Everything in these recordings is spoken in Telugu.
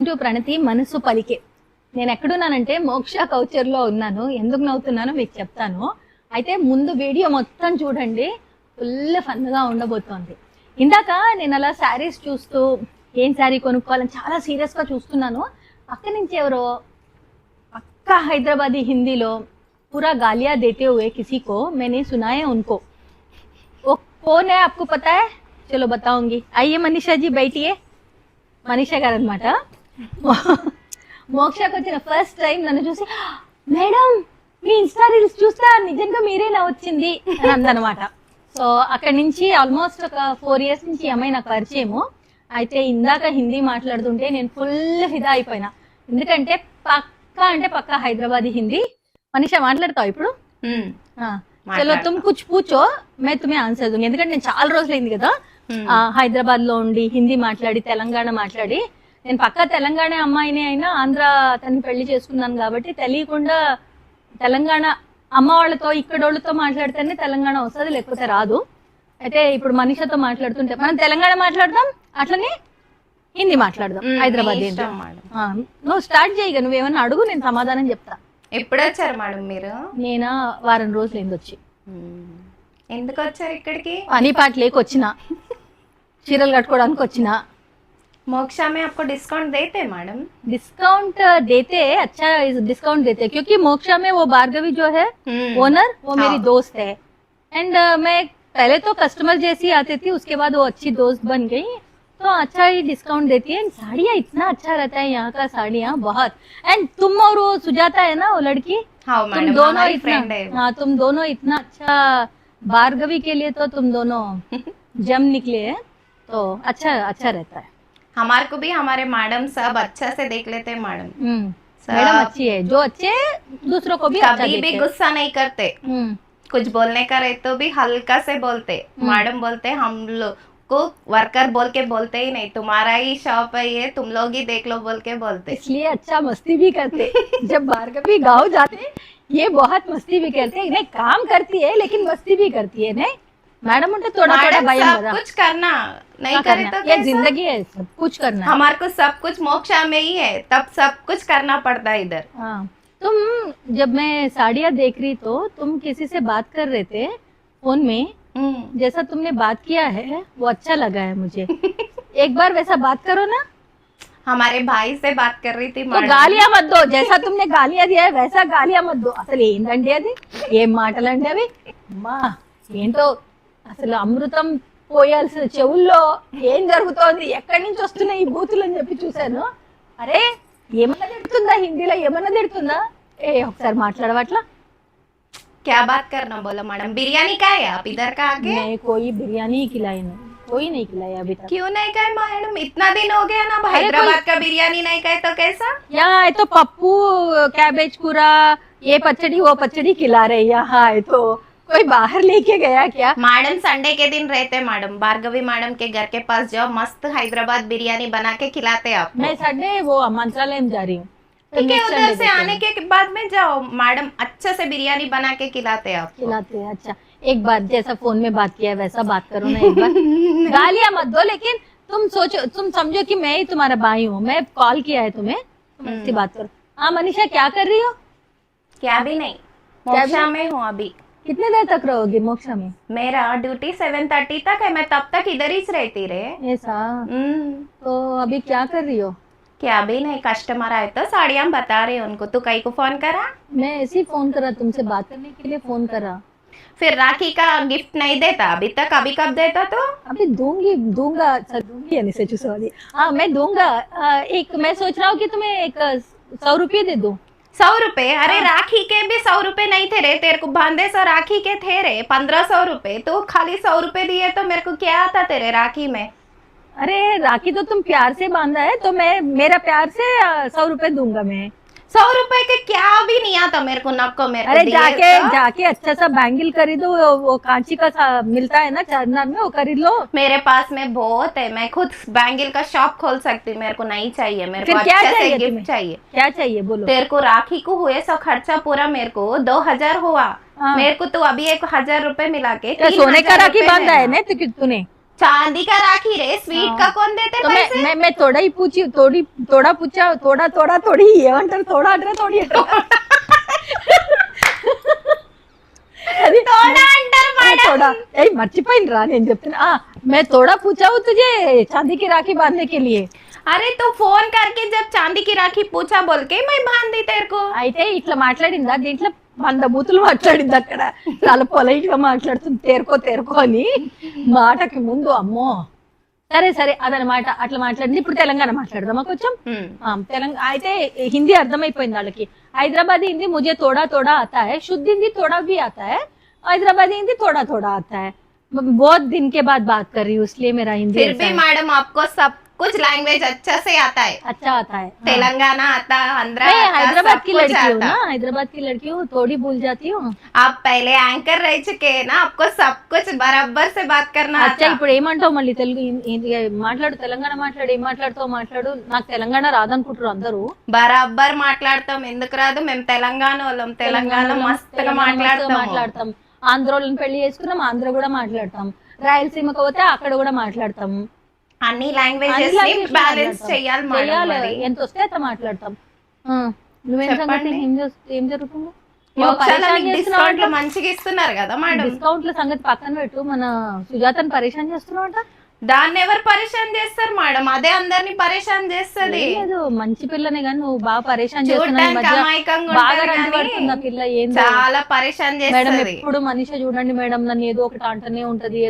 టు ప్రణతి మనసు పలికే. నేను ఎక్కడున్నానంటే మోక్ష కౌచర్లో ఉన్నాను. ఎందుకు నవ్వుతున్నానో మీకు చెప్తాను. అయితే ముందు వీడియో మొత్తం చూడండి, ఫుల్ ఫన్గా ఉండబోతోంది. ఇందాక నేను అలా శారీస్ చూస్తూ ఏం శారీ కొనుక్కోవాలని చాలా సీరియస్గా చూస్తున్నాను. పక్క నుంచి ఎవరో పక్కా హైదరాబాదీ హిందీలో पूरा गालियां देते हुए किसी को मैंने सुना है उनको. वो कौन है आपको पता है? चलो बताऊंगी. आइए मनीषा जी बैठिए. మనీషా గారు అనమాట. మోక్షకు వచ్చిన ఫస్ట్ టైం నన్ను చూసి మేడం మీ ఇన్స్టా రీల్స్ చూస్తా నిజంగా మీరేనా వచ్చింది అని అందనమాట. సో అక్కడి నుంచి ఆల్మోస్ట్ ఒక 4 years నుంచి ఈ అమ్మాయి నాకు పరిచయము. అయితే ఇందాక హిందీ మాట్లాడుతుంటే నేను ఫుల్ ఫిదా అయిపోయినా. ఎందుకంటే పక్కా అంటే పక్కా హైదరాబాదీ హిందీ. మనీషా మాట్లాడతావు ఇప్పుడు? చలో తుమ్ కుచ్ పూచో మే తుమ్మే ఆన్సర్ దూంగి. ఎందుకంటే నేను చాలా రోజులైంది కదా హైదరాబాద్ లో ఉండి హిందీ మాట్లాడి తెలంగాణ మాట్లాడి. నేను పక్కా తెలంగాణ అమ్మాయిని అయినా ఆంధ్ర తనని పెళ్లి చేసుకున్నాను కాబట్టి తెలియకుండా తెలంగాణ అమ్మ వాళ్ళతో ఇక్కడోళ్ళతో మాట్లాడితేనే తెలంగాణ వస్తుంది, లేకపోతే రాదు. అయితే ఇప్పుడు మనీషాతో మాట్లాడుతుంటే మనం తెలంగాణ మాట్లాడదాం, అట్లనే హిందీ మాట్లాడదాం. హైదరాబాద్ నువ్వు స్టార్ట్ చేయగా, నువ్వేమన్నా అడుగు, నేను సమాధానం చెప్తా. ఎప్పుడు వచ్చారు మేడం మీరు? నేను వారం రోజులు అయింది వచ్చి. ఎందుకు వచ్చారు ఇక్కడికి? పని పాట లేక వచ్చిన, చీరలు కట్టుకోవడానికి వచ్చిన. मोक्षा में आपको डिस्काउंट देते मैडम? डिस्काउंट देते, अच्छा डिस्काउंट देते, क्योंकि मोक्षा में वो भार्गवी जो है ओनर, वो मेरी दोस्त है. एंड मैं पहले तो कस्टमर जैसी आती थी, उसके बाद वो अच्छी दोस्त बन गई, तो अच्छा ही डिस्काउंट देती है. साड़ियाँ इतना अच्छा रहता है यहाँ का, साड़ियाँ बहुत. एंड तुम और वो सुजाता है ना, वो लड़की, तुम दोनों इतना, हाँ तुम दोनों इतना अच्छा, भार्गवी के लिए तो तुम दोनों जम निकले हैं, तो अच्छा अच्छा रहता है. हमारे को भी हमारे मैडम सब अच्छा से देख लेते हैं मैडम. मैडम अच्छी है, जो अच्छे दूसरों को भी अच्छा कभी भी गुस्सा नहीं करते. कुछ बोलने का रहे तो भी हल्का से बोलते. मैडम बोलते हम लोग को वर्कर बोल के बोलते ही नहीं, तुम्हारा ही शॉप है ये, तुम लोग ही देख लो बोल के बोलते. इसलिए अच्छा मस्ती भी करते. जब भार्गवी गाँव जाते ये बहुत मस्ती भी करते. नहीं काम करती है लेकिन मस्ती भी करती है. नहीं मैडम उनका थोड़ा थोड़ा भय कुछ करना नहीं करे तो ये जिंदगी है, सब कुछ करना. हमारे को सब कुछ मोक्षा में ही है, तब सब कुछ करना पड़ता है इधर. हाँ तुम, जब मैं साड़ियाँ देख रही तो तुम किसी से बात कर रहे थे फोन में, जैसा तुमने बात किया है वो अच्छा लगा है मुझे. एक बार वैसा बात करो ना. हमारे भाई से बात कर रही थी. तो गालियां मत दो, जैसा तुमने गालियां दिया है वैसा गालियां मत दो. అసలు ఏంటండి అది, ఏం మాటలండి అవి? అమ్మా ఏంటో అసలు అమృతం పోయాల్సిన చెవుల్లో ఏం జరుగుతోంది, ఎక్కడి నుంచి వస్తున్నాయి ఈ బూతులు అని చెప్పి చూశాను. అరే ఏమన్నా తిడుతుందా, హిందీలో ఏమన్నా తిడుతుందా? ఒకసారి మాట్లాడవట్లా. क्या बात करना बोलो मैडम? बिरयानी का है आप इधर का आके? मैं कोई बिरयानी खिलाई नहीं, कोई नहीं खिलाया अभी तक. क्यों नहीं खाए मैडम? इतना दिन हो गया ना, हैदराबाद का बिरयानी नहीं खाए तो कैसा? यहाँ है तो पप्पू कैबेज पूरा ये पचड़ी वो पचड़ी खिला रहे. यहाँ है तो कोई बाहर लेके गया क्या? मैडम संडे के दिन रहते मैडम, भार्गवी मैडम के घर के पास जाओ, मस्त हैदराबाद बिरयानी बना के खिलाते आप. मैं संडे वो मंत्रालय में जा रही हूँ, ठीक है उधर से आने के बाद में जाओ, मैडम अच्छा से बिरयानी बना के खिलाते आप. खिलाते हैं. अच्छा एक बार जैसा फोन में बात किया वैसा बात करो ना एक बार. गालियां मत दो, लेकिन तुम सोचो, तुम समझो कि मैं ही तुम्हारा भाई हूँ. मैं कॉल किया है तुम्हें, तुम अच्छी बात करो. हाँ मनीषा क्या कर रही हो? क्या भी नहीं, मोक्षा में हूँ अभी. कितने देर तक रहोगी मोक्षा में? मेरा ड्यूटी 7:30 तक है, मैं तब तक इधर ही रहती रहे. ऐसा? तो अभी क्या कर रही हो? क्या भी नहीं, कस्टमर आए तो साड़ियाँ बता रहे उनको. तू कहीं को फोन करा? मैं ऐसे ही फोन करा, तुमसे बात करने के लिए फोन करा. फिर राखी का गिफ्ट नहीं देता अभी तक, अभी कब देता? तो अभी दूंगा. अच्छा दूंगी यानी से चुसवाली. हाँ मैं दूंगा. एक मैं सोच रहा हूँ कि तुम्हें एक 100 रुपये दे दूं. 100 रुपए? अरे राखी के भी 100 रुपए नहीं थे रे, तेरे को बांधे सो राखी के थे रे 1500 रुपए. तो खाली 100 रुपए दिए तो मेरे को क्या आता तेरे राखी में? अरे राखी तो तुम प्यार से बांधा है, तो मैं मेरा प्यार से 100 रुपए दूंगा. मैं 100 रुपए के क्या भी नहीं आता मेरे को, नको मेरे को. अरे जाके अच्छा सा बैंगल खरीदो, वो कांची का मिलता है ना चारनार में, वो खरीद लो. मेरे पास में बहुत है, मैं खुद बैंगल का शॉप खोल सकती हूँ. मेरे को नहीं चाहिए, मेरे को क्या अच्छा चाहिए से गिफ्ट चाहिए. क्या चाहिए बोलो? तेरे को राखी को हुए सो खर्चा पूरा मेरे को 2000 हुआ. मेरे को तो अभी 1000 रुपए मिला के सोने का राखी बांधा है ना तूने? चांदी का राखी रे, स्वीट का कौन देते तो पैसे? मैं थोड़ा ही पूछी थोड़ा पूछा थोड़ी ఏమంటారు తోడా అంటే తోడి అది తోడా అంటారు మేడం. थोड़ा మర్చిపోయినరా నేను చెప్తున్నా मैं थोड़ा पूछा हूँ तुझे चांदी की राखी बांधने के लिए अरे तू फोन करके जब चांदी की राखी पूछा बोल के मैं बांध दी तेरे को. అయితే ఇట్లా మాట్లాడిందా దీంట్లో 100 బూతులు మాట్లాడింది అక్కడ చాలా పొలైట్ గా మాట్లాడుతుంది తేరుకో అని మాటకి ముందు అమ్మో సరే సరే అదనమాట అట్లా మాట్లాడింది ఇప్పుడు తెలంగాణ మాట్లాడదామా కొంచెం తెలంగాణ అయితే హిందీ అర్థమైపోయింది వాళ్ళకి హైదరాబాదీ హింदी मुझे थोड़ा थोड़ा आता है शुद्ध हिंदी थोड़ा भी आता है हैदराबादी हिंदी थोड़ा थोड़ा आता है बहुत दिन के बाद बात कर रही हूँ इसलिए मेरा हिंदी फिर भी मैडम आपको सब कुछ लैंग्वेज अच्छा से आता है. अच्छा आता है तेलंगाना आता, आंध्रा मैं आता, हैदराबाद सब की कुछ लड़की हूँ आता. ना हैदराबाद की लड़की हूँ थोड़ी भूल जाती हूँ आप पहले एंकर रह चुके हैं ना, आपको सब कुछ बराबर से बात करना అచ్చా आता. ఇప్పుడు ఏమంటావు మళ్ళీ తెలుగు మాట్లాడు తెలంగాణ మాట్లాడు ఏం మాట్లాడు నాకు తెలంగాణ రాదనుకుంటారు అందరూ బరాబర్ మాట్లాడతాం, ఎందుకు రాదు, మేము తెలంగాణ వాళ్ళం, తెలంగాణ మస్తుగా మాట్లాడతాం. ఆంధ్రోళ్ళని పెళ్లి చేసుకున్నాం ఆంధ్ర కూడా మాట్లాడతాం రాయలసీమకు పోతే అక్కడ కూడా మాట్లాడతాం అన్ని లాంగ్వేజెస్ ని బ్యాలెన్స్ చేయాలి మేడం మరి. ఎంత వస్తే అంత మాట్లాడతాం నువ్వేం సంగతి ఏం జరుగుతుంది మోక్షాల మీకు డిస్కౌంట్లు మంచిగా ఇస్తున్నారు కదా మేడం. డిస్కౌంట్ల సంగతి పక్కన పెట్టు మన సుజాతని పరేషాన్ చేస్తున్నావు అంట దాన్ని ఎవరు పరేషాన్ చేస్తారు మేడం, అదే అందరిని పరేషాన్ చేస్తుంది. లేదు మంచి పిల్లనే కానీ నువ్వు బాగా పరేషాన్ చేస్తున్నావు ఈ చూడడానికి మధ్య. అమాయకంగా బాగా ఉంటది రంది కానీ పడుతుంది ఆ పిల్ల ఏందో చాలా పరేషాన్ మేడం చేస్తుంది. ఎప్పుడు మనిషి చూడండి మేడం నన్ను ఏదో ఒకటి అంటనే ఉంటది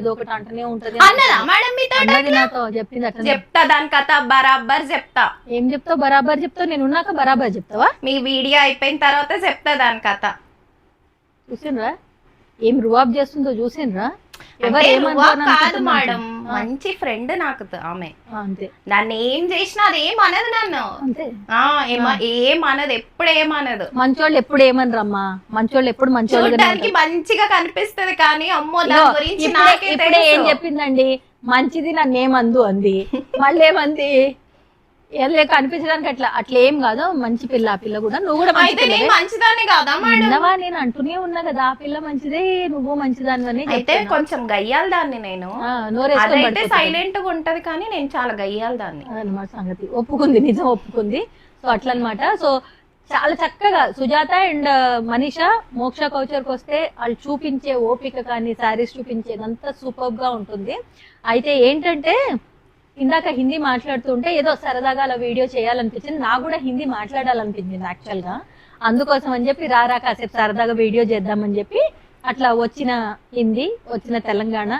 అన్నదా మేడం మీతో అన్నది నాతో చెప్పింది అట్లా చెప్తా దాని కథ బరాబర్ చెప్తా. ఏం చెప్తావు బరాబర్ చెప్తావు నేను ఉన్నాక బరాబర్ చెప్తావా మీ వీడియో అయిపోయిన తర్వాత చెప్తా దాని కథ. చూసిండ్రా ఏం రువాబ్ చేస్తుందో చూసిండ్రా ఎవరు అంటే ఏమనుకోని రువాబ్ కాదు అనుకుంటున్నారు? మేడం, మంచి ఫ్రెండ్ నాకు ఆమె. అంతే దాన్ని ఏం చేసినా అది ఏం అనదు నన్ను. అంతే ఏమనదు, ఎప్పుడు ఏమనదు. మంచోళ్ళు ఎప్పుడు ఏమనరమ్మా మంచోళ్ళు ఎప్పుడు మంచోళ్ళుగానే చూడడానికి ఉంటారు. మంచిగా కనిపిస్తది కానీ అమ్మో ఇగో, దాని గురించి నాకే ఇప్పుడే ఏం తెలుసు. చెప్పిందండి మంచిది నన్ను ఏమందు అంది మళ్ళీ ఏమంది ఏం లేక అనిపించడానికి అట్లా ఏం కాదు మంచి పిల్ల ఆ పిల్ల కూడా నువ్వు కూడా మంచి అయితే నేను పిల్లవే. మంచిదాన్ని కాదా మేడం? విన్నవా నేను అంటూనే ఉన్నా కదా ఆ పిల్ల మంచిదే నువ్వు మంచిదానివని అయితే కొంచెం గయ్యాలి దాన్ని నేను. నోరేసుకొని అదైతే సైలెంట్ గా ఉంటది కానీ నేను చాలా గయ్యాలి దాన్ని. అదనమాట సంగతి ఒప్పుకుంది నిజం ఒప్పుకుంది సో అట్లా అనమాట సో చాలా చక్కగా సుజాత అండ్ మనీషా మోక్ష కౌచర్కి వస్తే వాళ్ళు చూపించే ఓపిక కానీ శారీస్ చూపించేదంతా సూపర్ గా ఉంటుంది. అయితే ఏంటంటే ఇందాక హిందీ మాట్లాడుతుంటే ఏదో సరదాగా అలా వీడియో చేయాలనిపించింది నాకు కూడా హిందీ మాట్లాడాలనిపించింది యాక్చువల్ గా అందుకోసం అని చెప్పి రారా కాసేపు సరదాగా వీడియో చేద్దామని చెప్పి అట్లా వచ్చిన హిందీ వచ్చిన తెలంగాణ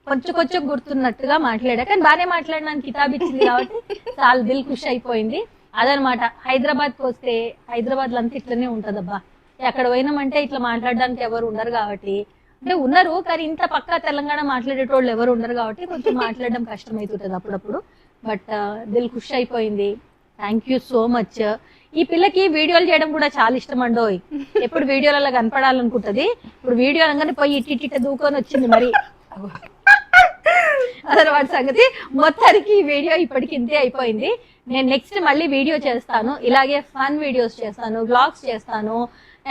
కొంచెం గుర్తున్నట్టుగా మాట్లాడా కానీ బాగానే మాట్లాడడానికి కితాబ్ ఇచ్చింది కాబట్టి చాలా దిల్ ఖుష్ అయిపోయింది. అదనమాట హైదరాబాద్ కి వస్తే హైదరాబాద్ లో అంతా ఇట్లనే ఉంటదబ్బా ఎక్కడ పోయినామంటే ఇట్లా మాట్లాడడానికి ఎవరు ఉండరు కాబట్టి అంటే ఉన్నారు కానీ ఇంత పక్కా తెలంగాణ మాట్లాడేటోళ్ళు ఎవరు ఉండరు కాబట్టి కొంచెం మాట్లాడడం కష్టం అవుతుంటది అప్పుడప్పుడు బట్ దిల్ ఖుష్ అయిపోయింది. Thank you so much. ఈ పిల్లకి వీడియోలు చేయడం కూడా చాలా ఇష్టం అండోయ్ ఎప్పుడు వీడియోలలో కనపడాలనుకుంటది ఇప్పుడు వీడియో అనగానే పోయి ఇట్టిట్ట దూకొని వచ్చింది మరి అదనమాట సంగతి. మొత్తానికి ఈ వీడియో ఇప్పటికి ఇంతే అయిపోయింది. నేను నెక్స్ట్ మళ్ళీ వీడియో చేస్తాను ఇలాగే ఫన్ వీడియోస్ చేస్తాను వ్లాగ్స్ చేస్తాను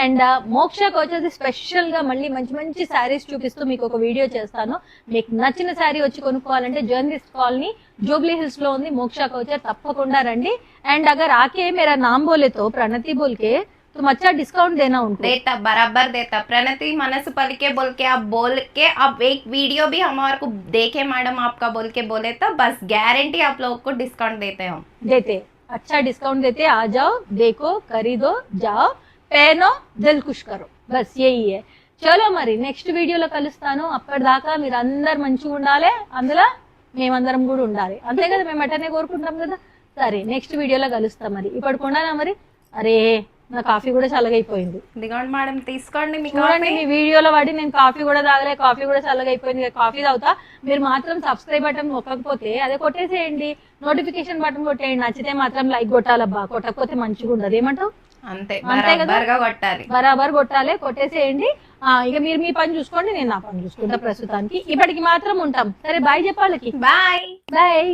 అండ్ మోక్షకు వచ్చేసి స్పెషల్ గా మళ్ళీ మంచి మంచి శారీస్ చూపిస్తూ మీకు ఒక వీడియో చేస్తాను. మీకు నచ్చిన శారీ వచ్చి కొనుక్కోవాలంటే జర్నలిస్ట్ కాలనీ జూబ్లీ హిల్స్ లో ఉంది మోక్ష కౌచర్ తప్పకుండా రండి. అండ్ అగర్ ఆకే మేరా నామ్ బోలే తో ప్రణతి బోల్కే तुम अच्छा डिस्काउंट देना उनको देता बराबर देता. प्रणति मनस पल के बोल के आप बोल के अब एक वीडियो भी हमारे को देखे मैडम आपका बोल के बोले तो बस गारंटी आप लोगों को डिस्काउंट देते हम देते अच्छा डिस्काउंट देते. आ जाओ देखो खरीदो जाओ पहनो दिल खुश करो बस यही है. చలో మరి నెక్స్ట్ వీడియోలో కలుస్తాను. అప్పటిదాకా మీరు అందరు మంచిగా ఉండాలి అందులో మేమందరం కూడా ఉండాలి అంతే కదా మేము అటనే కోరుకుంటాం కదా. సరే నెక్స్ట్ వీడియోలో కలుస్తాం మరి ఇప్పటికొండానా మరి అరే నా కాఫీ కూడా చల్లగైపోయింది దిగండి మేడం తీసుకోండి మీ చూడండి మీ వీడియోలో పడి నేను కాఫీ కూడా తాగలే కాఫీ కూడా చల్లగైపోయింది కాఫీ తాగుతా. మీరు మాత్రం సబ్స్క్రైబ్ బటన్ నొక్కకపోతే అదే కొట్టేసేయండి నోటిఫికేషన్ బటన్ కొట్టేయండి నచ్చితే మాత్రం లైక్ కొట్టాలబ్బా కొట్టకపోతే మంచిగా ఉండదు ఏమంటావు అంతే అంతే కదా కొట్టాలి బరాబర్ కొట్టాలి కొట్టేసేయండి. ఇక మీరు మీ పని చూసుకోండి నేను నా పని చూసుకుంటా ప్రస్తుతానికి ఇప్పటికి మాత్రం ఉంటాం. సరే బాయ్ చెప్పాలకి బాయ్ బాయ్.